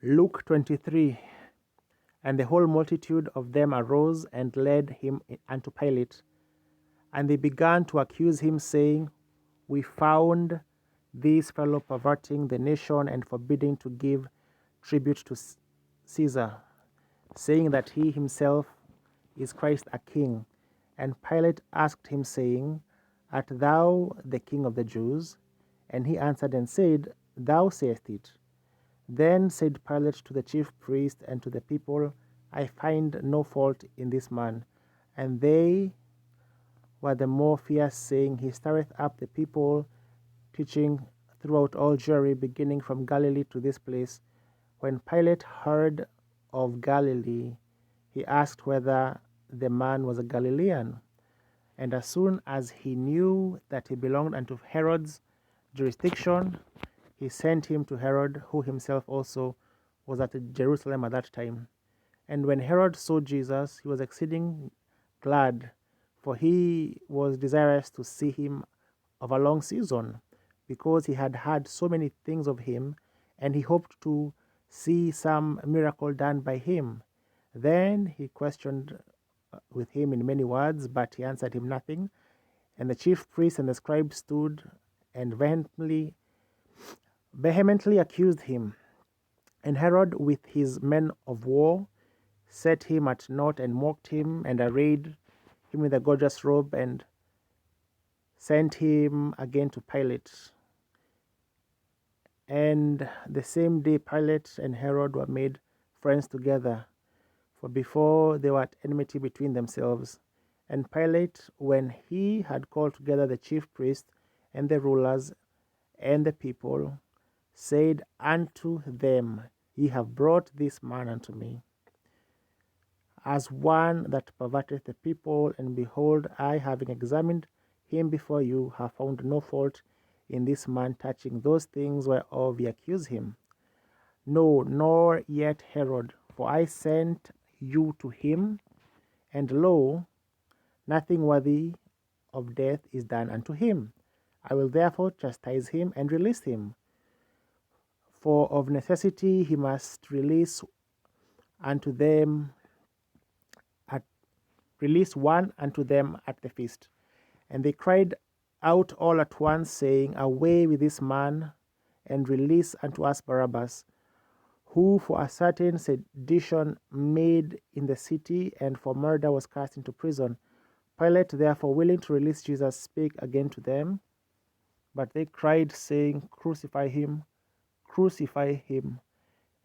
Luke 23. And the whole multitude of them arose and led him unto Pilate. And they began to accuse him, saying, We found this fellow perverting the nation and forbidding to give tribute to Caesar, saying that he himself is Christ a king. And Pilate asked him, saying, Art thou the king of the Jews? And he answered and said, Thou sayest it. Then said Pilate to the chief priest and to the people, I find no fault in this man. And they were the more fierce, saying, He stirreth up the people, teaching throughout all Jewry, beginning from Galilee to this place. When Pilate heard of Galilee, he asked whether the man was a Galilean. And as soon as he knew that he belonged unto Herod's jurisdiction, he sent him to Herod, who himself also was at Jerusalem at that time. And when Herod saw Jesus, he was exceeding glad, for he was desirous to see him of a long season, because he had heard so many things of him, and he hoped to see some miracle done by him. Then he questioned with him in many words, but he answered him nothing. And the chief priests and the scribes stood and vehemently accused him. And Herod, with his men of war, set him at naught and mocked him, and arrayed him in a gorgeous robe, and sent him again to Pilate. And the same day Pilate and Herod were made friends together, for before they were at enmity between themselves. And Pilate, when he had called together the chief priests and the rulers and the people, said unto them, Ye have brought this man unto me, as one that perverteth the people, and behold, I, having examined him before you, have found no fault in this man touching those things whereof ye accuse him. No, nor yet Herod, for I sent you to him, and lo, nothing worthy of death is done unto him. I will therefore chastise him and release him. For of necessity he must release one unto them at the feast. And they cried out all at once, saying, Away with this man, and release unto us Barabbas, who for a certain sedition made in the city, and for murder was cast into prison. Pilate, therefore, willing to release Jesus, spake again to them. But they cried, saying, Crucify him, crucify him.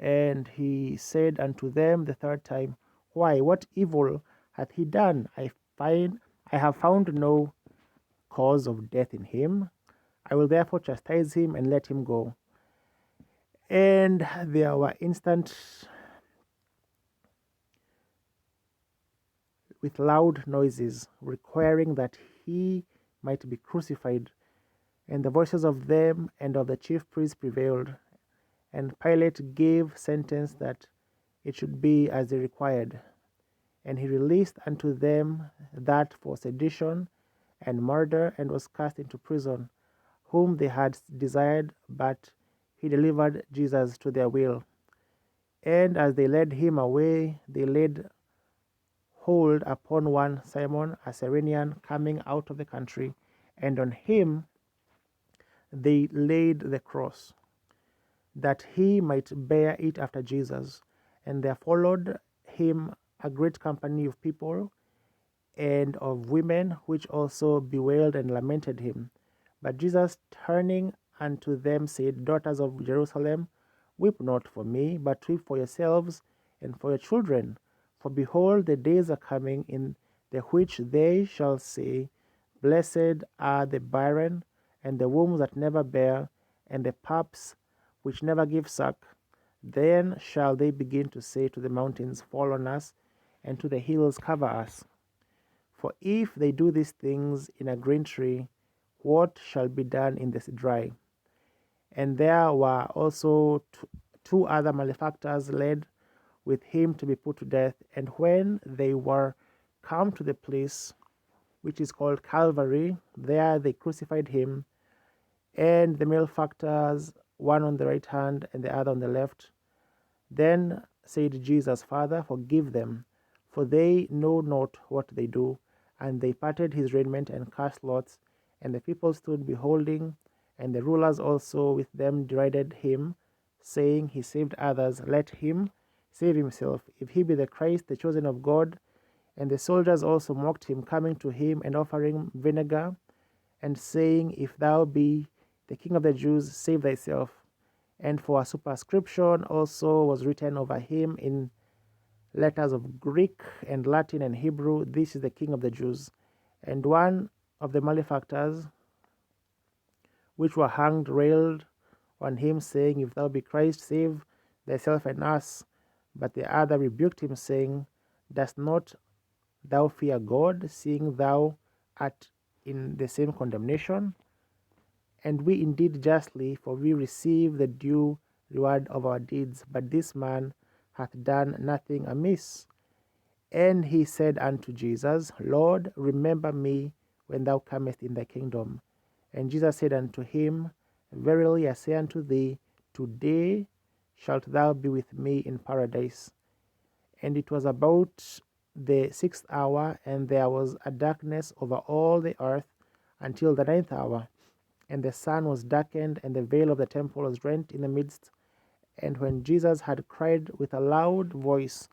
And he said unto them the third time, Why, what evil hath he done? I have found no cause of death in him. I will therefore chastise him and let him go. And there were instant with loud noises, requiring that he might be crucified. And the voices of them and of the chief priests prevailed. And Pilate gave sentence that it should be as they required. And he released unto them that for sedition and murder, and was cast into prison, whom they had desired, but he delivered Jesus to their will. And as they led him away, they laid hold upon one Simon, a Cyrenian, coming out of the country, and on him they laid the cross, that he might bear it after Jesus. And there followed him a great company of people and of women, which also bewailed and lamented him. But Jesus, turning unto them, said, Daughters of Jerusalem, weep not for me, but weep for yourselves and for your children. For behold, the days are coming, in the which they shall say, Blessed are the barren, and the wombs that never bear, and the paps which never give suck. Then shall they begin to say to the mountains, Fall on us, and to the hills, cover us. For if they do these things in a green tree, what shall be done in the dry? And there were also two other malefactors led with him to be put to death. And when they were come to the place which is called Calvary, there they crucified him, and the malefactors, one on the right hand and the other on the left. Then said Jesus, Father, forgive them, for they know not what they do. And they parted his raiment and cast lots. And the people stood beholding, and the rulers also with them derided him, saying, He saved others, let him save himself, if he be the Christ, the chosen of God. And the soldiers also mocked him, coming to him and offering vinegar, and saying, If thou be the King of the Jews, save thyself. And for a superscription also was written over him in letters of Greek and Latin and Hebrew, This is the King of the Jews. And one of the malefactors which were hanged railed on him, saying, If thou be Christ, save thyself and us. But the other rebuked him, saying, Dost not thou fear God, seeing thou art in the same condemnation? And we indeed justly, for we receive the due reward of our deeds. But this man hath done nothing amiss. And he said unto Jesus, Lord, remember me when thou comest in thy kingdom. And Jesus said unto him, Verily I say unto thee, today shalt thou be with me in paradise. And it was about the 6th hour, and there was a darkness over all the earth until the 9th hour. And the sun was darkened, and the veil of the temple was rent in the midst. And when Jesus had cried with a loud voice,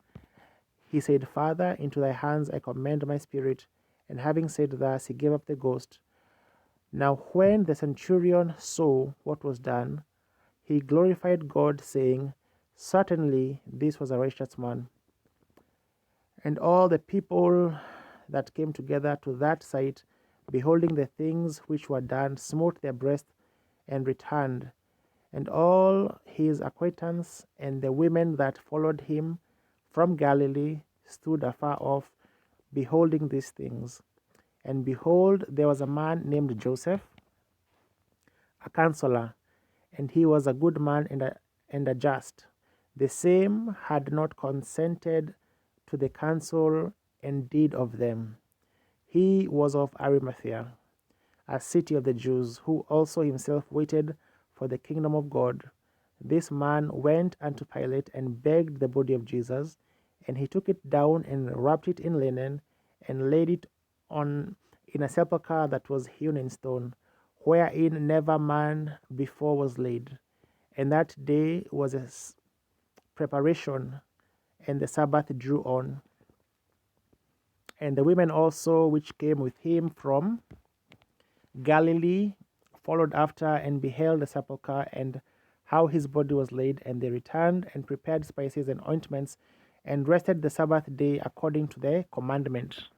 he said, Father, into thy hands I commend my spirit. And having said thus, he gave up the ghost. Now when the centurion saw what was done, he glorified God, saying, Certainly this was a righteous man. And all the people that came together to that sight, beholding the things which were done, smote their breasts and returned. And all his acquaintance and the women that followed him from Galilee stood afar off, beholding these things. And behold, there was a man named Joseph, a counselor, and he was a good man and a just. The same had not consented to the counsel and deed of them. He was of Arimathea, a city of the Jews, who also himself waited for the kingdom of God. This man went unto Pilate and begged the body of Jesus, and he took it down and wrapped it in linen and laid it on in a sepulchre that was hewn in stone, wherein never man before was laid. And that day was a preparation, and the Sabbath drew on. And the women also which came with him from Galilee followed after and beheld the sepulchre and how his body was laid. And they returned and prepared spices and ointments and rested the Sabbath day according to the commandment.